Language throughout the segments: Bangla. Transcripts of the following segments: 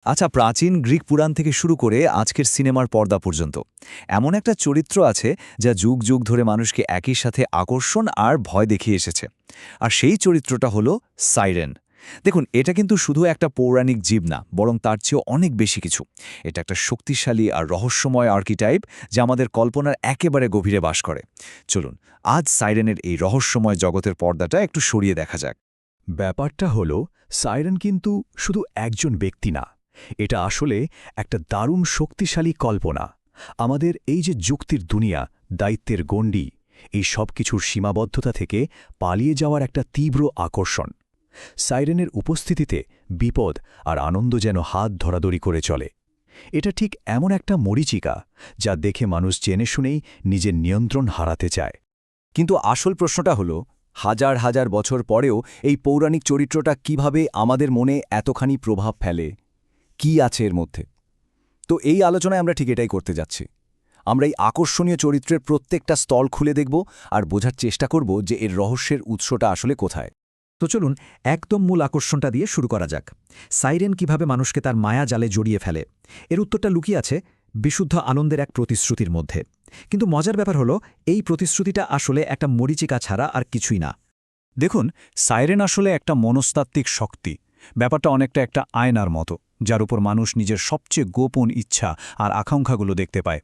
আচ্ছা, প্রাচীন গ্রিক পুরাণ থেকে শুরু করে আজকের সিনেমার পর্দা পর্যন্ত এমন একটা চরিত্র আছে যা যুগ যুগ ধরে মানুষকে একই সাথে আকর্ষণ আর ভয় দেখিয়ে এসেছে। আর সেই চরিত্রটা হলো সাইরেন। দেখুন, এটা কিন্তু শুধু একটা পৌরাণিক জীব না, বরং তার চেয়েও অনেক বেশি কিছু। এটা একটা শক্তিশালী আর রহস্যময় আর্কিটাইপ যা আমাদের কল্পনার একেবারে গভীরে বাস করে। চলুন আজ সাইরেনের এই রহস্যময় জগতের পর্দাটা একটু সরিয়ে দেখা যাক। ব্যাপারটা হলো, সাইরেন কিন্তু শুধু একজন ব্যক্তি না। এটা আসলে একটা দারুণ শক্তিশালী কল্পনা। আমাদের এই যে যুক্তির দুনিয়া, দায়িত্বের গণ্ডি, এই সব কিছুর সীমাবদ্ধতা থেকে পালিয়ে যাওয়ার একটা তীব্র আকর্ষণ। সাইরেনের উপস্থিতিতে বিপদ আর আনন্দ যেন হাত ধরাধরি করে চলে। এটা ঠিক এমন একটা মরীচিকা যা দেখে মানুষ জেনে শুনেই নিজের নিয়ন্ত্রণ হারাতে চায়। কিন্তু আসল প্রশ্নটা হলো, হাজার হাজার বছর পরেও এই পৌরাণিক চরিত্রটা কিভাবে আমাদের মনে এতখানি প্রভাব ফেলে? কি আছে এর মধ্যে? তো এই আলোচনায় আমরা ঠিক এটাই করতে যাচ্ছি। আমরা এই আকর্ষণীয় চরিত্রের প্রত্যেকটা স্তর খুলে দেখব আর বোঝার চেষ্টা করব যে এর রহস্যের উৎসটা আসলে কোথায়। তো চলুন একদম মূল আকর্ষণটা দিয়ে শুরু করা যাক। সাইরেন কিভাবে মানুষকে তার মায়া জালে জড়িয়ে ফেলে? এর উত্তরটা লুকিয়ে আছে বিশুদ্ধ আনন্দের এক প্রতিশ্রুতির মধ্যে। কিন্তু মজার ব্যাপার হলো, এই প্রতিশ্রুতিটা আসলে একটা মরীচিকা ছাড়া আর কিছুই না। দেখুন, সাইরেন আসলে একটা মনস্তাত্ত্বিক শক্তি। ব্যাপারটা অনেকটা একটা আয়নার মতো, যার উপর মানুষ নিজের সবচেয়ে গোপন ইচ্ছা আর আকাঙ্ক্ষাগুলো দেখতে পায়।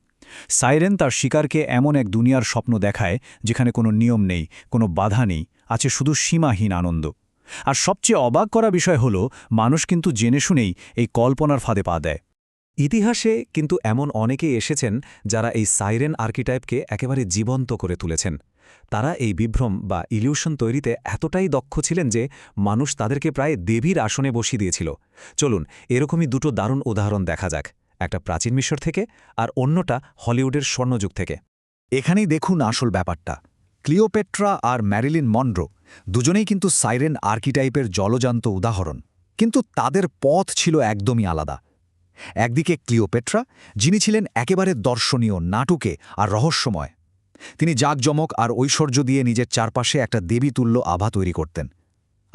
সাইরেন তার শিকারকে এমন এক দুনিয়ার স্বপ্ন দেখায় যেখানে কোনো নিয়ম নেই, কোনো বাধা নেই, আছে শুধু সীমাহীন আনন্দ। আর সবচেয়ে অবাক করা বিষয় হল, মানুষ কিন্তু জেনে শুনেই এই কল্পনার ফাঁদে পা দেয়। ইতিহাসে কিন্তু এমন অনেকেই এসেছেন যারা এই সাইরেন আর্কিটাইপকে একেবারে জীবন্ত করে তুলেছেন। তারা এই বিভ্রম বা ইলিউশন তৈরিতে এতটাই দক্ষ ছিলেন যে মানুষ তাদেরকে প্রায় দেবীর আসনে বসিয়ে দিয়েছিল। চলুন এরকমই দুটো দারুণ উদাহরণ দেখা যাক, একটা প্রাচীন মিশর থেকে আর অন্যটা হলিউডের স্বর্ণযুগ থেকে। এখানেই দেখুন আসল ব্যাপারটা। ক্লিওপেট্রা আর ম্যারিলিন মনরো দুজনেই কিন্তু সাইরেন আর্কিটাইপের জলজান্ত উদাহরণ, কিন্তু তাদের পথ ছিল একদমই আলাদা। একদিকে ক্লিওপেট্রা, যিনি ছিলেন একেবারে দর্শনীয়, নাটুকে আর রহস্যময়। তিনি জাঁকজমক আর ঐশ্বর্য দিয়ে নিজের চারপাশে একটা দেবীতুল্য আভা তৈরি করতেন।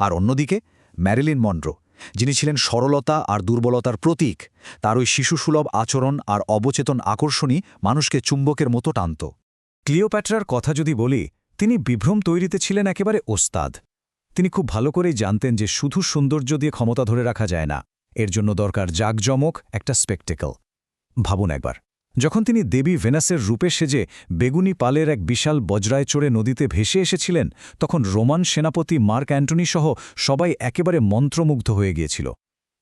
আর অন্যদিকে ম্যারিলিন মনরো, যিনি ছিলেন সরলতা আর দুর্বলতার প্রতীক। তার ওই শিশুসুলভ আচরণ আর অবচেতন আকর্ষণই মানুষকে চুম্বকের মতো টানত। ক্লিওপ্যাট্রার কথা যদি বলি, তিনি বিভ্রম তৈরিতে ছিলেন একেবারে ওস্তাদ। তিনি খুব ভালো করেই জানতেন যে শুধু সৌন্দর্য দিয়ে ক্ষমতা ধরে রাখা যায় না, এর জন্য দরকার জাঁকজমক, একটা স্পেকটেকল। ভাবুন একবার, যখন তিনি দেবী ভেনাসের রূপে সেজে বেগুনি পালের এক বিশাল বজ্রায় চড়ে নদীতে ভেসে এসেছিলেন, তখন রোমান সেনাপতি মার্ক অ্যান্টনি সহ সবাই একেবারে মন্ত্রমুগ্ধ হয়ে গিয়েছিল।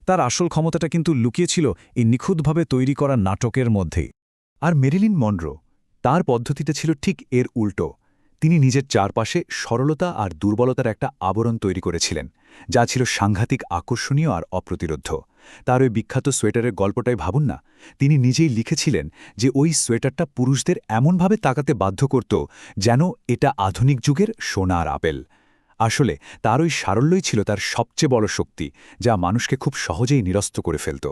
তার আসল ক্ষমতাটা কিন্তু লুকিয়েছিল এই নিখুঁতভাবে তৈরি করা নাটকের মধ্যেই। আর মেরিলিন মনরো, তার পদ্ধতিটা ছিল ঠিক এর উল্টো। তিনি নিজের চারপাশে সরলতা আর দুর্বলতার একটা আবরণ তৈরি করেছিলেন, যা ছিল সাংঘাতিক আকর্ষণীয় আর অপ্রতিরোধ্য। তার ওই বিখ্যাত সোয়েটারের গল্পটাই ভাবুন না। তিনি নিজেই লিখেছিলেন যে ওই সোয়েটারটা পুরুষদের এমনভাবে তাকাতে বাধ্য করত যেন এটা আধুনিক যুগের সোনার আপেল। আসলে তার ওই সারল্যই ছিল তার সবচেয়ে বড় শক্তি, যা মানুষকে খুব সহজেই নিরস্ত করে ফেলত।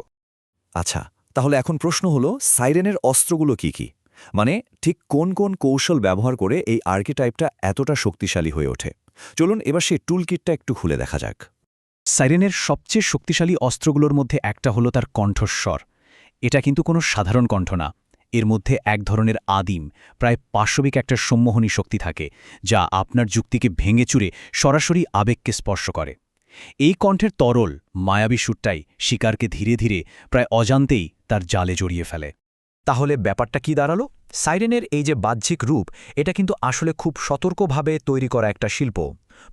আচ্ছা, তাহলে এখন প্রশ্ন হলো, সাইরেনের অস্ত্রগুলো কি কি? মানে ঠিক কোন কোন কৌশল ব্যবহার করে এই আর্কিটাইপটা এতটা শক্তিশালী হয়ে ওঠে? চলুন এবার সেই টুলকিটটা একটু খুলে দেখা যাক। সাইরেনের সবচেয়ে শক্তিশালী অস্ত্রগুলোর মধ্যে একটা হলো তার কণ্ঠস্বর। এটা কিন্তু কোনো সাধারণ কণ্ঠ না। এর মধ্যে এক ধরনের আদিম, প্রায় পাশবিক একটা সম্মোহনী শক্তি থাকে, যা আপনার যুক্তিকে ভেঙে চুরে সরাসরি আবেগকে স্পর্শ করে। এই কণ্ঠের তরল, মায়াবী সুরটাই শিকারকে ধীরে ধীরে, প্রায় অজান্তেই তার জালে জড়িয়ে ফেলে। তাহলে ব্যাপারটা কি দাঁড়ালো? সাইরেনের এই যে বাহ্যিক রূপ, এটা কিন্তু আসলে খুব সতর্কভাবে তৈরি করা একটা শিল্প।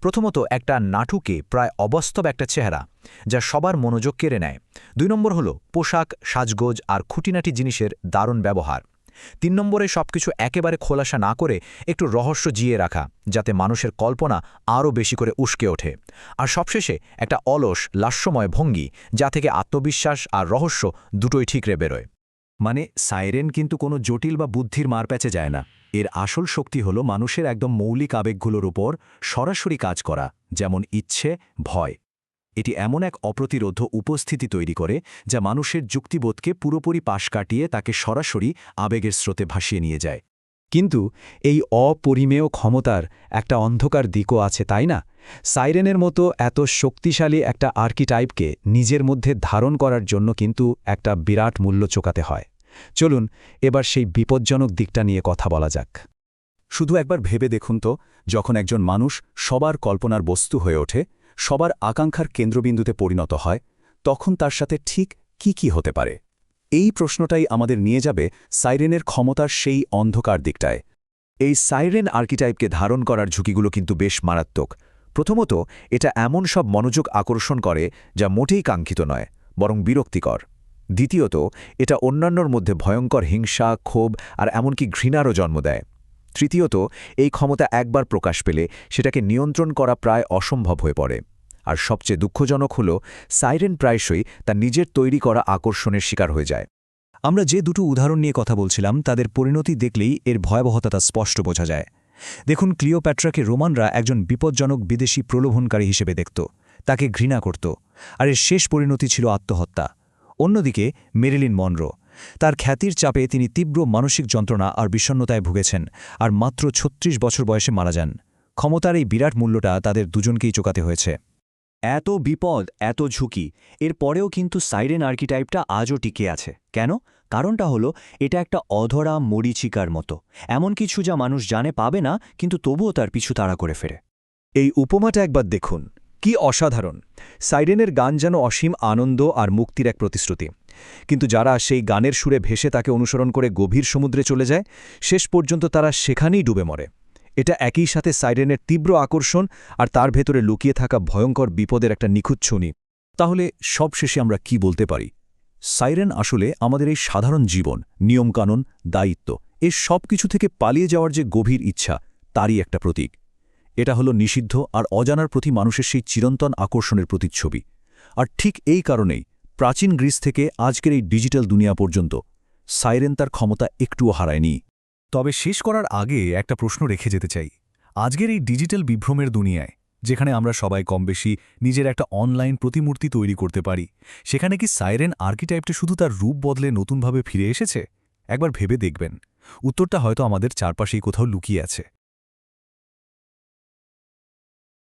প্রথমত একটা নাটুকে প্রায় অবাস্তব একটা চেহারা, যা সবার মনোযোগ কেড়ে নেয়। ২ নম্বর হলো পোশাক, সাজগোজ আর খুঁটিনাটি জিনিসের দারুণ ব্যবহার। ৩ নম্বরে সবকিছু একেবারে খোলাসা না করে একটু রহস্য জিয়ে রাখা, যাতে মানুষের কল্পনা আরও বেশি করে উস্কে ওঠে। আর সবশেষে একটা অলস, লাস্যময় ভঙ্গি, যা থেকে আত্মবিশ্বাস আর রহস্য দুটোই ঠিকরে বেরোয়। মানে সাইরেন কিন্তু কোনো জটিল বা বুদ্ধির মারপ্যাচে যায় না। এর আসল শক্তি হলো মানুষের একদম মৌলিক আবেগগুলোর উপর সরাসরি কাজ করা, যেমন ইচ্ছে, ভয়। এটি এমন এক অপ্রতিরোধ্য উপস্থিতি তৈরি করে যা মানুষের যুক্তিবোধকে পুরোপুরি পাশ কাটিয়ে তাকে সরাসরি আবেগের স্রোতে ভাসিয়ে নিয়ে যায়। কিন্তু এই অপরিমেয় ক্ষমতার একটা অন্ধকার দিকও আছে, তাই না? সাইরেনের মতো এত শক্তিশালী একটা আর্কিটাইপকে নিজের মধ্যে ধারণ করার জন্য কিন্তু একটা বিরাট মূল্য চোকাতে হয়। চলুন এবার সেই বিপজ্জনক দিকটা নিয়ে কথা বলা যাক। শুধু একবার ভেবে দেখুন তো, যখন একজন মানুষ সবার কল্পনার বস্তু হয়ে ওঠে, সবার আকাঙ্ক্ষার কেন্দ্রবিন্দুতে পরিণত হয়, তখন তার সাথে ঠিক কি হতে পারে? এই প্রশ্নটাই আমাদের নিয়ে যাবে সাইরেনের ক্ষমতার সেই অন্ধকার দিকটায়। এই সাইরেন আর্কিটাইপকে ধারণ করার ঝুঁকিগুলো কিন্তু বেশ মারাত্মক। প্রথমত, এটা এমন সব মনোযোগ আকর্ষণ করে যা মোটেই কাঙ্ক্ষিত নয়, বরং বিরক্তিকর। দ্বিতীয়ত, এটা অন্যান্যর মধ্যে ভয়ঙ্কর হিংসা, ক্ষোভ আর এমনকি ঘৃণারও জন্ম দেয়। তৃতীয়ত, এই ক্ষমতা একবার প্রকাশ পেলে সেটাকে নিয়ন্ত্রণ করা প্রায় অসম্ভব হয়ে পড়ে। আর সবচেয়ে দুঃখজনক হল, সাইরেন প্রায়শই তার নিজের তৈরি করা আকর্ষণের শিকার হয়ে যায়। আমরা যে দুটো উদাহরণ নিয়ে কথা বলছিলাম তাদের পরিণতি দেখলেই এর ভয়াবহতা স্পষ্ট বোঝা যায়। দেখুন, ক্লিওপ্যাট্রাকে রোমানরা একজন বিপজ্জনক বিদেশি প্রলোভনকারী হিসেবে দেখত, তাকে ঘৃণা করত, আর এর শেষ পরিণতি ছিল আত্মহত্যা। অন্যদিকে মেরিলিন মনরো, তার খ্যাতির চাপে তিনি তীব্র মানসিক যন্ত্রণা আর বিষণ্ণতায় ভুগেছেন, আর মাত্র ৩৬ বছর বয়সে মারা যান। ক্ষমতার এই বিরাট মূল্যটা তাদের দুজনকেই চোকাতে হয়েছে। এত বিপদ, এত ঝুঁকি, এর পরেও কিন্তু সাইরেন আর্কিটাইপটা আজও টিকে আছে। কেন? কারণটা হলো এটা একটা অধরা মরীচিকার মতো, এমন কিছু যা মানুষ জানে পাবে না, কিন্তু তবুও তার পিছু তাড়া করে ফেরে। এই উপমাটা একবার দেখুন, কি অসাধারণ! সাইরেনের গান যেন অসীম আনন্দ আর মুক্তির এক প্রতিশ্রুতি, কিন্তু যারা সেই গানের সুরে ভেসে তাকে অনুসরণ করে গভীর সমুদ্রে চলে যায়, শেষ পর্যন্ত তারা সেখানেই ডুবে মরে। এটা একই সাথে সাইরেনের তীব্র আকর্ষণ আর তার ভেতরে লুকিয়ে থাকা ভয়ঙ্কর বিপদের একটা নিখুঁত ছুনি। তাহলে সবশেষে আমরা কি বলতে পারি? সাইরেন আসলে আমাদের এই সাধারণ জীবন, নিয়মকানুন, দায়িত্ব, এ সব কিছু থেকে পালিয়ে যাওয়ার যে গভীর ইচ্ছা, তারই একটা প্রতীক। এটা হলো নিষিদ্ধ আর অজানার প্রতি মানুষের সেই চিরন্তন আকর্ষণের প্রতিচ্ছবি। আর ঠিক এই কারণেই প্রাচীন গ্রিস থেকে আজকের এই ডিজিটাল দুনিয়া পর্যন্ত সাইরেন তার ক্ষমতা একটুও হারায়নি। তবে শেষ করার আগে একটা প্রশ্ন রেখে যেতে চাই। আজকের এই ডিজিটাল বিভ্রমের দুনিয়ায়, যেখানে আমরা সবাই কমবেশি নিজের একটা অনলাইন প্রতিমূর্তি তৈরি করতে পারি, সেখানে কি সাইরেন আর্কিটাইপটা শুধু তার রূপ বদলে নতুনভাবে ফিরে এসেছে? একবার ভেবে দেখবেন, উত্তরটা হয়তো আমাদের চারপাশেই কোথাও লুকিয়ে আছে।